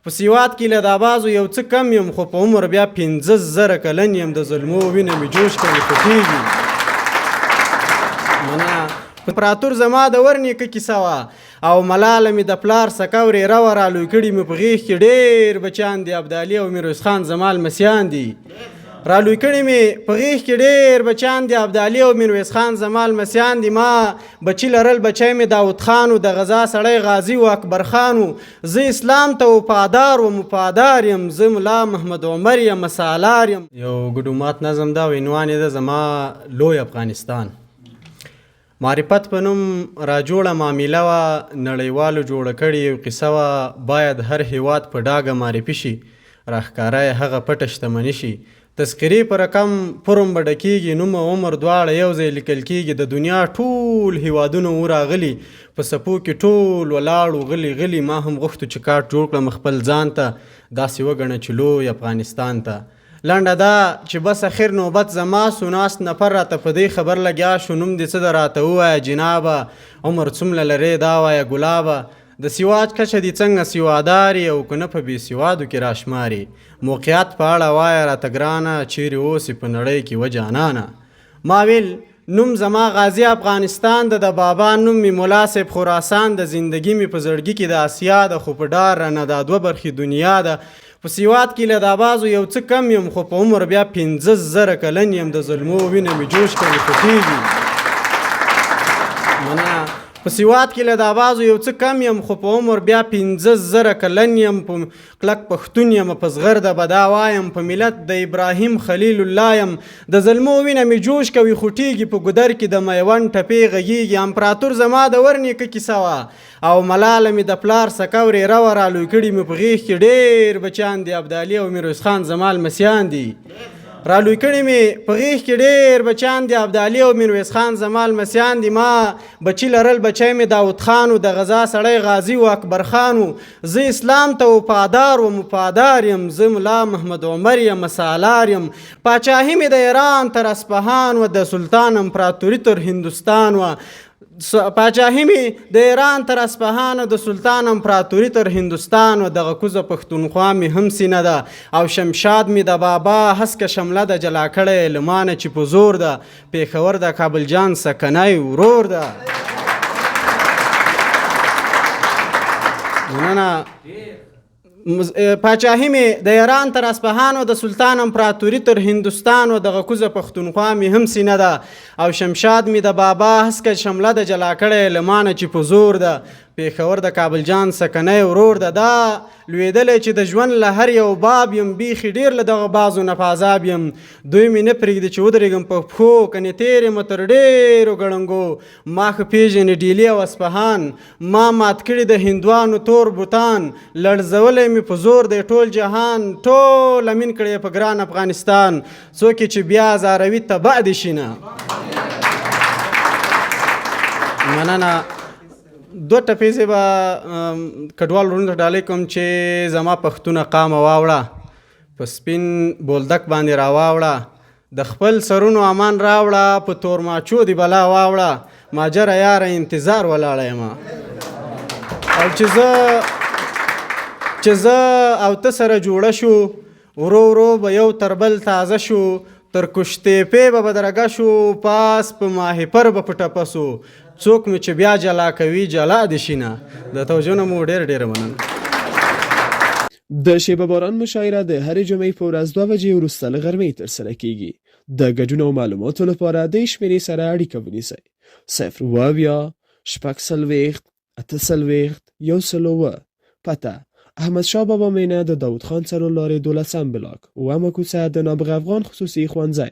په سیوات کې له دا بازو یو څه کم یم خو په عمر بیا 15,000 کلن یم د ظلمو وینه مې جوش کوي خوټېږي مننه امپراتور زما د ورنیکه کیسه وه او ملاله مې د پلار سکورې روه رالوی کړي مې په غېږ کې ډېر بچیان دي ابدالي او میرویس خان زما لمسیان دي رالوی کړي مې په غېږ کې ډېر بچیان دي ابدالي او میرویس خان زما لمسیان دي ما بچي لرل بچی مې داود خان و د غزا سړی غازي و اکبر خان و زه اسلام ته وفادار و مفادار یم زه ملا محمد عمر یم سالار یم یو ګډومات نظم دا و عنوان یې ده زما لوی افغانستان معرفت په نوم راجوړه معامله وه نړیوالو جوړه کړې یو قصه وه باید هر هیواد په ډاګه معرفي شي راښکاره یې هغه پټه شتمني شي تذکرې په رقم پرم به ډکېږي نوم او عمر دواړه یو ځای لیکل کېږي د دنیا ټول هیوادونه وراغلي په څپو کې ټول ولاړو غلي غلي ما هم غوښتو چې کارت جوړ کړم خپل ځان ته داسې وګڼه چې لوی افغانستان ته لنډه دا چې بس اخر نوبت زما سو ناست نفر راته په دې خبر لګیا شو نوم دې څه ده راته ووایه جنابه عمر څومره لرې دا وایه ګلابه د سیواج کچه دي څنګه سیواداري او که نه په بې سیوادو کې راشماري موقعیت په اړه وایه راته ګرانه چیرې اوسې په نړۍ کې و جانانه ما ویل نوم زما غازی افغانستان د بابا نوم می ملا صاحب خراسان د زندگی می په زړګي کې د آسیا د خو په ډار رانه دا دوه برخې دنیا ده په سیوات کې له دا بازو یو څه کم یم خو په عمر بیا 15,000 کلن یم د ظلمو وینه مې جوش کوي خوټېږي مننه په سیوات کې له دا بازو یو څه کم یم خو په عمر بیا 15,000 کلن یم په کلک پښتون یم په زغرده به دا وایم په ملت د ابراهیم خلیل الله یم د ظلمو وینه مې جوش کوي خوټېږي په ګودر کې د میوند ټپې غږېږي امپراتور زما د ورنیکه کیسه وه او ملاله مې د پلار سکورې روه رالوی کړي مې په غېږ کې ډېر بچیان دي ابدالي او میرویس خان زما لمسیان دي رالوی کړي مې په غېږ کې ډېر بچیان دي ابدالي او میرویس خان زما لمسیان دي ما بچي لرل بچی مې داود خان و د غزا سړی غازي و اکبر خان و زه اسلام ته وفادار و مفادار یم زه ملا محمد عمر یم سالار یم پاچاهي مې د ایران تر اصفهان و د سلطان امپراتوري تر هندوستان و پاچاهي مې د ایران تر اصفهان د سلطان امپراتوري تر هندوستان و دغه کوزه پښتونخوا مې هم سینه ده او شمشاد مې د بابا هسکه شمله ده جلا کړی له مانه چې په زور ده پېښور د کابل جان سکنی ورور ده مننه پاچاهي مې د ایران تر اصفهان و د سلطان امپراتوري تر هندوستان و دغه کوزه پښتونخوا مې هم سینه ده او شمشاد مې د بابا هسکه شمله ده جلا کړی له مانه چې په زور ده پېښور د کابل جان سکنی ورور ده دا لوېدلی چې د ژوند له هر یو باب یم بیخي ډېر له دغه بازو نه په عذاب یم دوی مې نه پرېږدي چې ودرېږم په پښو کنې تېر یم تر ډېرو ګړنګو ما ښه پېژنې ډیلي او اصفهان ما مات کړي د هندوانو تور بوتان لړزولی مې په زور دی ټول جهان ټول امین کړی په ګران افغانستان څوک چې بیا زاروي تبع دې شي نه مننه دو ټپیزې به کډوال وروڼو ته ډالۍ کوم چې زما پښتونه قامه واوړه په سپین بولدک باندې راواوړه د خپل سرونو امان راوړه په تورماچو دی بلا واوړه ماجره یاره انتظار ولاړه یم او چې زه او ته سره جوړه شو ورو ورو به یو تر بل تازه شو تر کشتېپې به بدرګه شو پاس په ماهیپر به په ټپه سو څوک مې چې بیا جلا کوي جلا دې شي نه د توجه نه مو ډېره مننه د شیبه باران مشاعره د هرې جمعې په ورځ 2 بجې وروسته له غرمې ترسره کیږي د ګډون او معلوماتو لپاره د شمیرې سره اړیکه ونیسئ 0 پته احمدشاه بابا مینه د داود خان څلور لارې 12 بلاک و کوڅه د نابغه افغان خصوصي ښوونځی